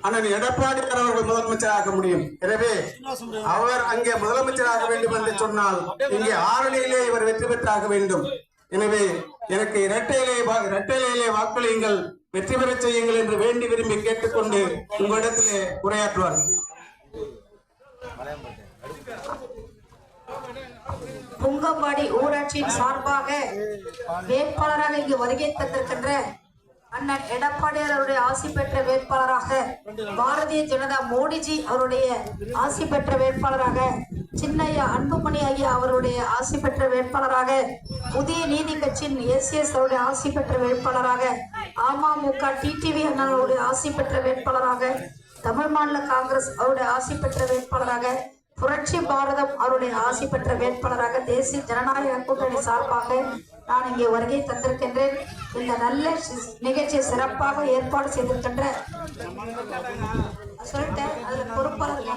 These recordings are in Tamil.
அண்ணன் எடப்பாடியார் அவர்கள் முதலமைச்சராக முடியும். எனவே அவர் அங்கே முதலமைச்சராக வேண்டும் என்று சொன்னால் இங்கே ஆரணியிலே இவர் வெற்றி பெற்றாக வேண்டும். எனவே எனக்கு இரட்டையிலே வாக்களியுங்கள், வெற்றி பெற செய்யுங்கள் என்று வேண்டி விரும்பி கேட்டுக்கொண்டு உங்களிடத்திலே உரையாற்றுவார். புங்கம்பாடி ஊராட்சியின் சார்பாக வேட்பாளராக இங்கு வருகை தந்திருக்கின்ற அண்ணன் எடப்பாடியார் அவருடைய ஆசி பெற்ற வேட்பாளராக, பாரதிய ஜனதா மோடிஜி அவருடைய ஆசி பெற்ற வேட்பாளராக, சின்னையா அன்புமணி ஐயா அவருடைய ஆசி பெற்ற வேட்பாளராக, புதிய நீதி கட்சியின் எஸ் அவருடைய ஆசி பெற்ற வேட்பாளராக, அமமுக டிடிவி அண்ணனுடைய ஆசி பெற்ற வேட்பாளராக, தமிழ் மாநில காங்கிரஸ் அவருடைய ஆசி பெற்ற வேட்பாளராக, புரட்சி பாரதம் அவருடைய ஆசி பெற்ற வேட்பாளராக, தேசிய ஜனநாயக கூட்டணி சார்பாக நான் இங்கே வருகை தந்திருக்கின்றேன். இந்த நல்ல நிகழ்ச்சியை சிறப்பாக ஏற்பாடு செய்திருக்கின்ற சொல்லிட்டேன், அதுல பொறுப்பாளர்கள்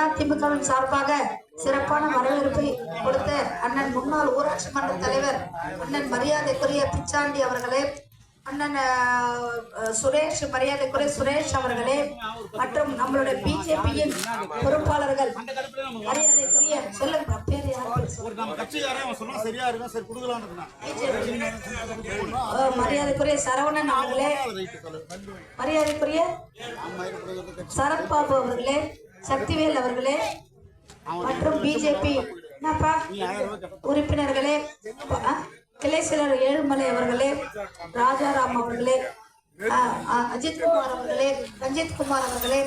அதிமுகவின் சார்பாக சிறப்பான வரவேற்பை கொடுத்த அண்ணன் முன்னாள் ஊராட்சி மன்ற தலைவர் அண்ணன் மரியாதைக்குரிய பிச்சாண்டி அவர்களே, அண்ணன் சுரேஷ் மரியாதைக்குரிய சுரேஷ் அவர்களே, மற்றும் நம்மளுடைய பிஜேபியின் பொறுப்பாளர்கள் மரியாதைக்குரிய சொல்லுங்க பேர் மரியாதைக்குரிய சரவணன் அவர்களே, மரியாதைக்குரிய சரத்பாபு அவர்களே, சக்திவேல் அவர்களே, மற்றும் பிஜேபி உறுப்பினர்களே, கிளை செயலர் ஏழுமலை அவர்களே, ராஜாராம் அவர்களே, அஜித்குமார் அவர்களே, ரஞ்சித் குமார் அவர்களே,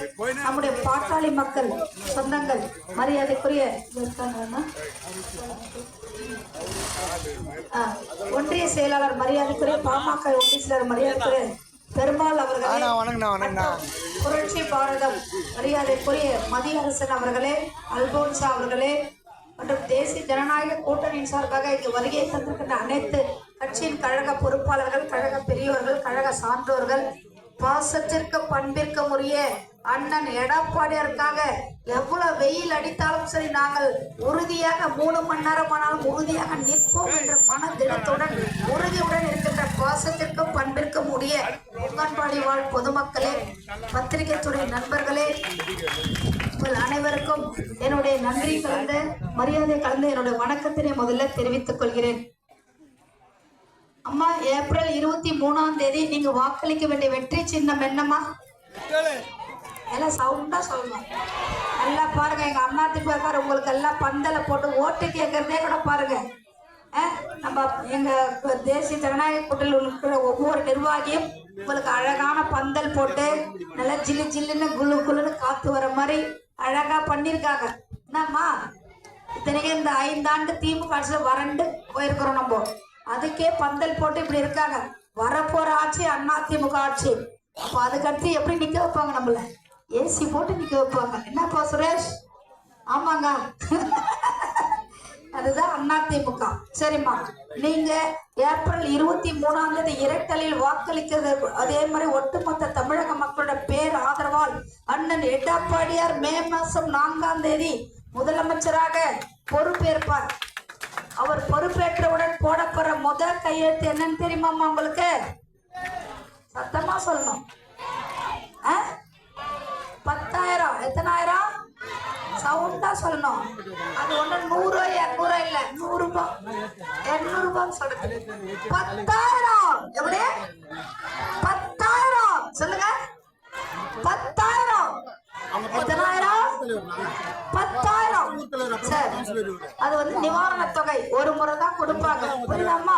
நம்முடைய பாட்டாளி மக்கள் சொந்தங்கள், மரியாதைக்குரிய ஒன்றிய செயலாளர் மரியாதைக்குரிய பாமக ஒன்றிய செயலாளர் மரியாதைக்குரிய பெருமாள் அவர்களே, புரட்சி பாரதம் மரியாதைக்குரிய மதியரசன் அவர்களே, அல்போன்சா அவர்களே, மற்றும் தேசிய ஜனநாயக கூட்டணியின் சார்பாக இங்கு வருகை தந்திருக்கின்ற அனைத்து கட்சியின் கழக பொறுப்பாளர்கள், கழக பெரியவர்கள், கழக சான்றோர்கள், பாசத்திற்கு பண்பிற்கும் உரிய அண்ணன் எடப்பாடியாருக்காக எவ்வளவு வெயில் அடித்தாலும் சரி நாங்கள் உறுதியாக 3 மணி நேரமானாலும் உறுதியாக நிற்போம் என்ற மன திடத்துடன் உறுதியுடன் இருக்கின்ற பாசத்திற்கும் பண்பிற்கும் உரிய புங்கன்பாடி வாழ் பொதுமக்களே, பத்திரிகை துறை நண்பர்களே, உங்கள் அனைவருக்கும் என்னுடைய நன்றி கலந்த மரியாதை கலந்த என்னுடைய வணக்கத்தினை முதல்ல தெரிவித்துக் கொள்கிறேன். அம்மா, ஏப்ரல் 23ஆம் தேதி நீங்க வாக்களிக்க வேண்டிய வெற்றி சின்னம் என்னம்மா? எல்லாம் சவுண்டா சொல்லணும். நல்லா பாருங்க, எங்க அதிமுக உங்களுக்கு எல்லாம் பந்தலை போட்டு ஓட்டு கேட்கறதே கூட பாருங்க. நம்ம எங்க தேசிய ஜனநாயக கூட்டணியில் இருக்கிற ஒவ்வொரு நிர்வாகியும் உங்களுக்கு அழகான பந்தல் போட்டு நல்லா ஜில்லு ஜில்லுன்னு குளு குளுன்னு காத்து வர மாதிரி அழகா பண்ணிருக்காங்க. என்னம்மா, இத்தனைக்கு இந்த 5 ஆண்டு திமுக ஆட்சியில வறண்டு போயிருக்கிறோம். நம்ம அதுக்கே பந்தல் போட்டு இப்படி இருக்காங்க. வரப்போற ஆட்சி அதிமுக ஆட்சி. அப்போ அதுக்கடுத்து எப்படி நிக்க வைப்பாங்க? நம்மள ஏசி போட்டு நிக்க வைப்பாங்க. என்னப்பா சுரேஷ்? ஆமாங்க, அதுதான் அதிமுக. சரிம்மா, நீங்க ஏப்ரல் 23ஆம் தேதி இரட்டலில் வாக்களிக்கிறது. அதே மாதிரி ஒட்டுமொத்த தமிழக மக்களோட பேர் ஆதரவால் அண்ணன் எடப்பாடியார் மே மாசம் 4ஆம் தேதி முதலமைச்சராக பொறுப்பேற்பார். அவர் பொறுப்பேற்றவுடன் போடப்படுற முதல் கையெழுத்து என்னன்னு தெரியுமாம்மா உங்களுக்கு? சத்தமா சொல்லணும். 10,000. எத்தனாயிரம்? சவுண்டா சொல்லணும். அது ஒண்ணு 100 200 இல்ல, 100 ரூபாய் 200 ரூபாய் சொல்றது. 10,000. எப்படி? 10,000 சொல்லுங்க. 10,000. எத்தனாயிரம்? 10,000. சரி, அது வந்து நிவாரண தொகை ஒரு முறை தான் கொடுப்பாங்க. புரியுதாம்மா?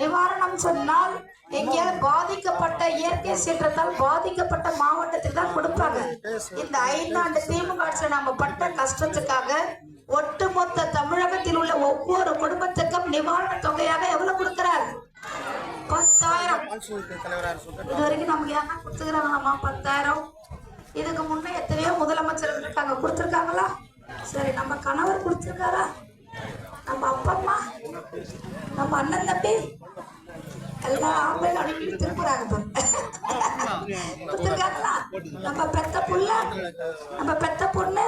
நிவாரணம் சொன்னால் எங்கேயாவது பாதிக்கப்பட்ட இயற்கை சீற்றத்தால் பாதிக்கப்பட்ட மாவட்டத்துக்கு தான் கொடுப்பாங்க. இந்த 5 ஆண்டு திமுக ஆட்சியில் நம்ம பட்ட கஷ்டத்துக்காக ஒட்டுமொத்த தமிழகத்தில் உள்ள ஒவ்வொரு குடும்பத்துக்கும் நிவாரண தொகையாக எவ்வளவு கொடுக்கிறார்? 10,000. இது வரைக்கும் நமக்கு யாரா கொடுத்துக்கிறாங்களாமா 10,000? இதுக்கு முன்னே எத்தனையோ முதலமைச்சர் இருக்காங்க, கொடுத்துருக்காங்களா? சரி, நம்ம கணவர் கொடுத்துருக்காரா? நம்ம அப்பா அம்மா, நம்ம அண்ணன் தம்பி எல்லாம் ஆம்பளை அனுப்பி கொடுத்துருக்காங்க. கொடுத்துருக்காங்களா? நம்ம பெத்த புள்ள, நம்ம பெத்த பொண்ணு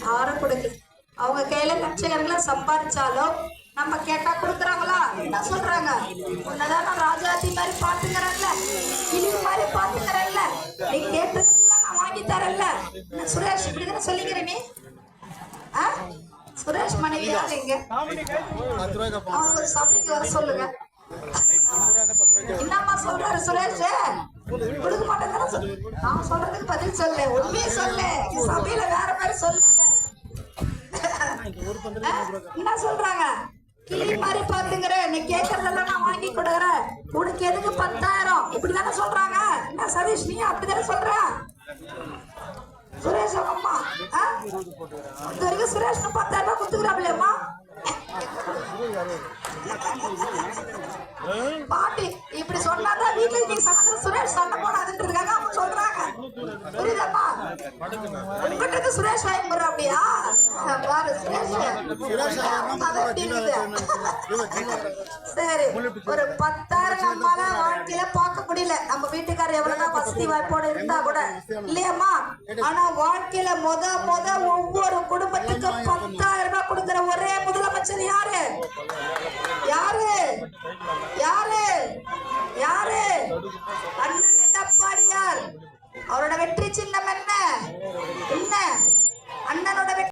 யாரும் கொடுக்கல. அவங்க கையில லட்சக்கணக்கில் சம்பாதிச்சாலும் நம்ம கேட்டா கொடுக்குறாங்களா? என்ன சொல்றாங்க? உன்னதான் ராஜாதி மாதிரி மாதிரி பாத்துக்கிறல்ல, கிளி மாதிரி பாத்துக்கிறல்ல, நீ கேட்டதெல்லாம் நான் வாங்கி தரேன்ல. சுரேஷ் இப்படிதானே சொல்லிக்கிற நீ? சுரேஷ் மனைவி யாரு இங்க? அவங்க சபைக்கு வர சொல்லுங்க. என்னம்மா சொல்றாரு சுரேஷ்? கொடுக்க மாட்டேன். நான் சொல்றதுக்கு பதில் சொல்லு, உண்மையை சொல்லு. சபையில வேற மாதிரி சொல்லாத. என்ன சொல்றாங்க? கிளி மாதிரி பாத்துங்கிற, நீ கேட்கறதெல்லாம் நான் வாங்கி கொடுக்குறேன், உனக்கு எதுக்கு 10,000 இப்படிதானே சொல்றாங்க. என்ன சதீஷ் நீ அப்படிதானே சொல்ற? சுரேஷ் அம்மா இது வரைக்கும் சுரேஷ் 10,000 கொடுத்துக்கிறாப்லையம்மா. பாட்டி இப்படி சொன்னாதான் வீட்டுல நீ சமத்துல சுரேஷ் சண்டை போடாதுன்றதுக்காக அவங்க சொல்றாங்க. புரியுதாப்பா? உங்ககிட்ட சுரேஷ் வாங்கி போடுற அப்படியா? பாரு சுரேஷ் சரி, ஒரு 10,000 நம்மளால வாழ்க்கையில பார்க்க முடியல. நம்ம வீட்டுக்காரர் எவ்வளவுதான் வசதி வாய்ப்போட இருந்தா கூட இல்லையம்மா. ஆனா வாழ்க்கையில ஒவ்வொரு குடும்பத்துக்கும் 10,000 ரூபாய் கொடுக்கிற ஒரே முதலமைச்சர் யாரு? யாரு? யாரு? யாரு? அண்ணன் எடப்பாடியார். அவரோட வெற்றி சின்ன